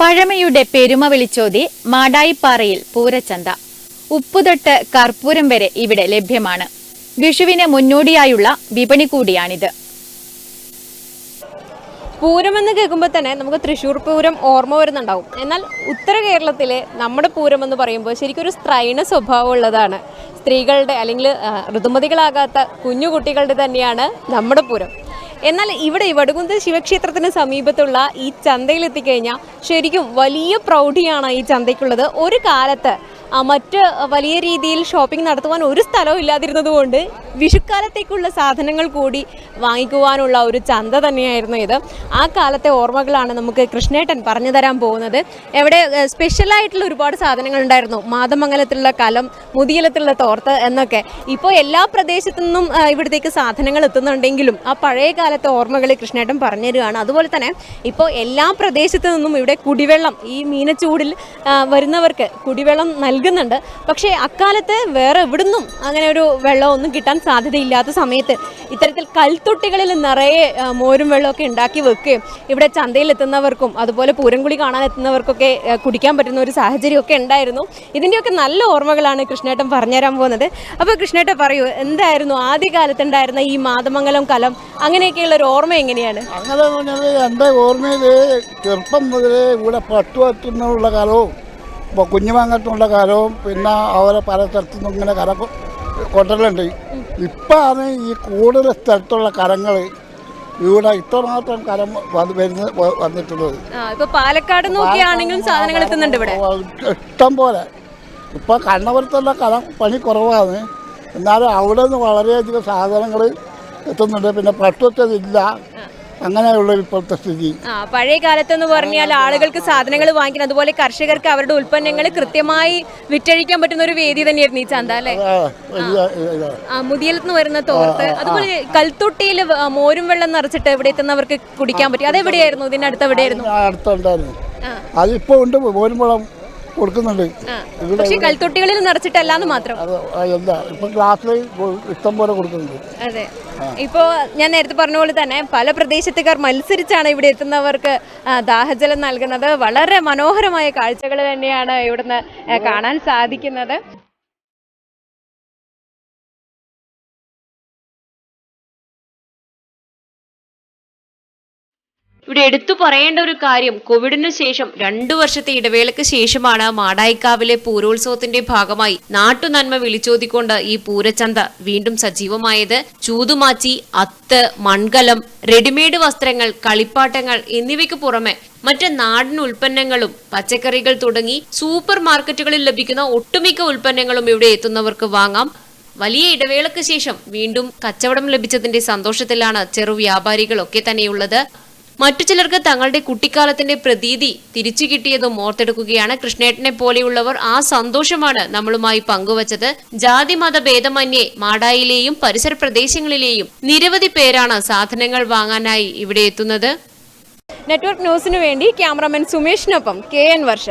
പഴമയുടെ പെരുമ വിളിച്ചോതി മാടായിപ്പാറയിൽ പൂരച്ചന്ത. ഉപ്പുതൊട്ട് കർപ്പൂരം വരെ ഇവിടെ ലഭ്യമാണ്. വിഷുവിന് മുന്നോടിയായുള്ള വിപണി കൂടിയാണിത്. പൂരമെന്ന് കേൾക്കുമ്പോൾ തന്നെ നമുക്ക് തൃശ്ശൂർ പൂരം ഓർമ്മ വരുന്നുണ്ടാവും. എന്നാൽ ഉത്തര കേരളത്തിലെ നമ്മുടെ പൂരം എന്ന് പറയുമ്പോൾ ശരിക്കും ഒരു സ്ത്രൈണ സ്വഭാവമുള്ളതാണ്. സ്ത്രീകളുടെ അല്ലെങ്കിൽ ഋതുമതികളാകാത്ത കുഞ്ഞുകുട്ടികളുടെ തന്നെയാണ് നമ്മുടെ പൂരം. എന്നാൽ ഇവിടെ വടുകുന്ത് ശിവക്ഷേത്രത്തിന് സമീപത്തുള്ള ഈ ചന്തയിൽ എത്തിക്കഴിഞ്ഞാൽ ശരിക്കും വലിയ പ്രൗഢിയാണ് ഈ ചന്തയ്ക്കുള്ളത്. ഒരു കാലത്ത് മറ്റ് വലിയ രീതിയിൽ ഷോപ്പിംഗ് നടത്തുവാൻ ഒരു സ്ഥലവും ഇല്ലാതിരുന്നത് കൊണ്ട് വിഷുക്കാലത്തേക്കുള്ള സാധനങ്ങൾ കൂടി വാങ്ങിക്കുവാനുള്ള ഒരു ചന്ത തന്നെയായിരുന്നു ഇത്. ആ കാലത്തെ ഓർമ്മകളാണ് നമുക്ക് കൃഷ്ണേട്ടൻ പറഞ്ഞു തരാൻ പോകുന്നത്. എവിടെ സ്പെഷ്യലായിട്ടുള്ള ഒരുപാട് സാധനങ്ങൾ ഉണ്ടായിരുന്നു. മാതമംഗലത്തിലുള്ള കലം, മുതിയലത്തിലുള്ള തോർത്ത് എന്നൊക്കെ. ഇപ്പോൾ എല്ലാ പ്രദേശത്തു നിന്നും ഇവിടത്തേക്ക് സാധനങ്ങൾ എത്തുന്നുണ്ടെങ്കിലും ആ പഴയ കാലത്തെ ഓർമ്മകൾ കൃഷ്ണേട്ടൻ പറഞ്ഞു തരികയാണ്. അതുപോലെ തന്നെ ഇപ്പോൾ എല്ലാ പ്രദേശത്തു നിന്നും ഇവിടെ കുടിവെള്ളം, ഈ മീനച്ചൂടിൽ വരുന്നവർക്ക് കുടിവെള്ളം നൽകുന്നുണ്ട്. പക്ഷേ അക്കാലത്ത് വേറെ എവിടുന്നും അങ്ങനെ ഒരു വെള്ളമൊന്നും കിട്ടാൻ സാധ്യതയില്ലാത്ത സമയത്ത് ഇത്തരത്തിൽ കൽത്തൊട്ടികളിൽ നിറയെ മോരും വെള്ളമൊക്കെ ഉണ്ടാക്കി വെക്കുകയും ഇവിടെ ചന്തയിൽ എത്തുന്നവർക്കും അതുപോലെ പൂരംകുളി കാണാൻ എത്തുന്നവർക്കൊക്കെ കുടിക്കാൻ പറ്റുന്ന ഒരു സാഹചര്യമൊക്കെ ഉണ്ടായിരുന്നു. ഇതിൻ്റെയൊക്കെ നല്ല ഓർമ്മകളാണ് കൃഷ്ണേട്ടൻ പറഞ്ഞുതരാൻ പോകുന്നത്. അപ്പോൾ കൃഷ്ണേട്ടൻ പറയൂ, എന്തായിരുന്നു ആദ്യകാലത്ത് ഉണ്ടായിരുന്ന ഈ മാതമംഗലം കലം, അങ്ങനെയൊക്കെയുള്ള ഒരു ഓർമ്മ എങ്ങനെയാണ്? അങ്ങനെ പറഞ്ഞത് എൻ്റെ ഓർമ്മയിൽ ചെറുപ്പം മുതലേ ഇവിടെ പട്ടുവത്തുന്നുള്ള കാലവും ഇപ്പോൾ കുഞ്ഞുമാങ്ങത്തുള്ള കാലവും പിന്നെ അവരെ പല സ്ഥലത്തു നിന്നും ഇങ്ങനെ കര കൊണ്ടലുണ്ട്. ഇപ്പോഴാണ് ഈ കൂടുതൽ സ്ഥലത്തുള്ള കരങ്ങൾ ഇവിടെ ഇത്രമാത്രം കരം വന്നിട്ടുള്ളത്. ഇപ്പൊ പാലക്കാട് നോക്കിയാണെങ്കിലും സാധനങ്ങൾ എത്തുന്നുണ്ട് ഇവിടെ ഇഷ്ടം പോലെ. ഇപ്പം കണ്ണപുരത്തുള്ള കരം പണി കുറവാണ്, എന്നാലും അവിടെ നിന്ന് വളരെയധികം സാധനങ്ങൾ എത്തുന്നുണ്ട്. പിന്നെ പട്ടുവത്തതില്ല, അങ്ങനെയുള്ള ഇപ്പോഴത്തെ സ്ഥിതി. പഴയ കാലത്തെന്ന് പറഞ്ഞാൽ ആളുകൾക്ക് സാധനങ്ങൾ വാങ്ങിക്കണം, അതുപോലെ കർഷകർക്ക് അവരുടെ ഉൽപ്പന്നങ്ങൾ കൃത്യമായി വിറ്റഴിക്കാൻ പറ്റുന്ന ഒരു വേദി തന്നെയായിരുന്നു ഈ ചന്ത, അല്ലേ? മുതിയലത്ത് നിന്ന് വരുന്ന തോർത്ത്, അതുപോലെ കൽത്തൊട്ടിയിൽ മോരും വെള്ളം നിറച്ചിട്ട് ഇവിടെ എത്തുന്നവർക്ക് കുടിക്കാൻ പറ്റും. അതെവിടെയായിരുന്നു? ഇതിനടുത്ത് എവിടെയായിരുന്നു? അടുത്തുണ്ടായിരുന്നു. അതിപ്പോ ഉണ്ട്, മോരും വെള്ളം കൊടുക്കുന്നുണ്ട്. പക്ഷേ കൽത്തൊട്ടികളിൽ നിറച്ചിട്ടല്ലാന്ന് മാത്രം. ഇപ്പൊ ഗ്ലാസ്സിൽ ഇഷ്ടം പോലെ കൊടുക്കുന്നുണ്ട്. അതെ. ഇപ്പോൾ ഞാൻ നേരത്തെ പറഞ്ഞ പോലെ തന്നെ പല പ്രദേശത്തുകാർ മത്സരിച്ചാണ് ഇവിടെ എത്തുന്നവർക്ക് ദാഹജലം നൽകുന്നത്. വളരെ മനോഹരമായ കാഴ്ചകൾ തന്നെയാണ് ഇവിടുന്ന് കാണാൻ സാധിക്കുന്നത്. ഇവിടെ എടുത്തു പറയേണ്ട ഒരു കാര്യം, കോവിഡിന് ശേഷം 2 വർഷത്തെ ഇടവേളയ്ക്ക് ശേഷമാണ് മാടായിക്കാവിലെ പൂരോത്സവത്തിന്റെ ഭാഗമായി നാട്ടുനന്മ വിളിച്ചോതിക്കൊണ്ട് ഈ പൂരച്ചന്ത വീണ്ടും സജീവമായത്. ചൂതുമാച്ചി, അത്ത്, മൺകലം, റെഡിമെയ്ഡ് വസ്ത്രങ്ങൾ, കളിപ്പാട്ടങ്ങൾ എന്നിവയ്ക്ക് പുറമെ മറ്റ് നാടൻ ഉൽപ്പന്നങ്ങളും പച്ചക്കറികൾ തുടങ്ങി സൂപ്പർ മാർക്കറ്റുകളിൽ ലഭിക്കുന്ന ഒട്ടുമിക്ക ഉൽപ്പന്നങ്ങളും ഇവിടെ എത്തുന്നവർക്ക് വാങ്ങാം. വലിയ ഇടവേളയ്ക്ക് ശേഷം വീണ്ടും കച്ചവടം ലഭിച്ചതിന്റെ സന്തോഷത്തിലാണ് ചെറു വ്യാപാരികളൊക്കെ തന്നെയുള്ളത്. മറ്റു ചിലർക്ക് തങ്ങളുടെ കുട്ടിക്കാലത്തിന്റെ പ്രതീതി തിരിച്ചു കിട്ടിയതും ഓർത്തെടുക്കുകയാണ്. കൃഷ്ണേട്ടനെ പോലെയുള്ളവർ ആ സന്തോഷമാണ് നമ്മളുമായി പങ്കുവച്ചത്. ജാതി മത ഭേദമന്യേ മാടായിലെയും പരിസര പ്രദേശങ്ങളിലെയും നിരവധി പേരാണ് സാധനങ്ങൾ വാങ്ങാനായി ഇവിടെ എത്തുന്നത്. നെറ്റ്വർക്ക് ന്യൂസിനു വേണ്ടി ക്യാമറാമാൻ സുമേഷിനൊപ്പം KN വർഷ.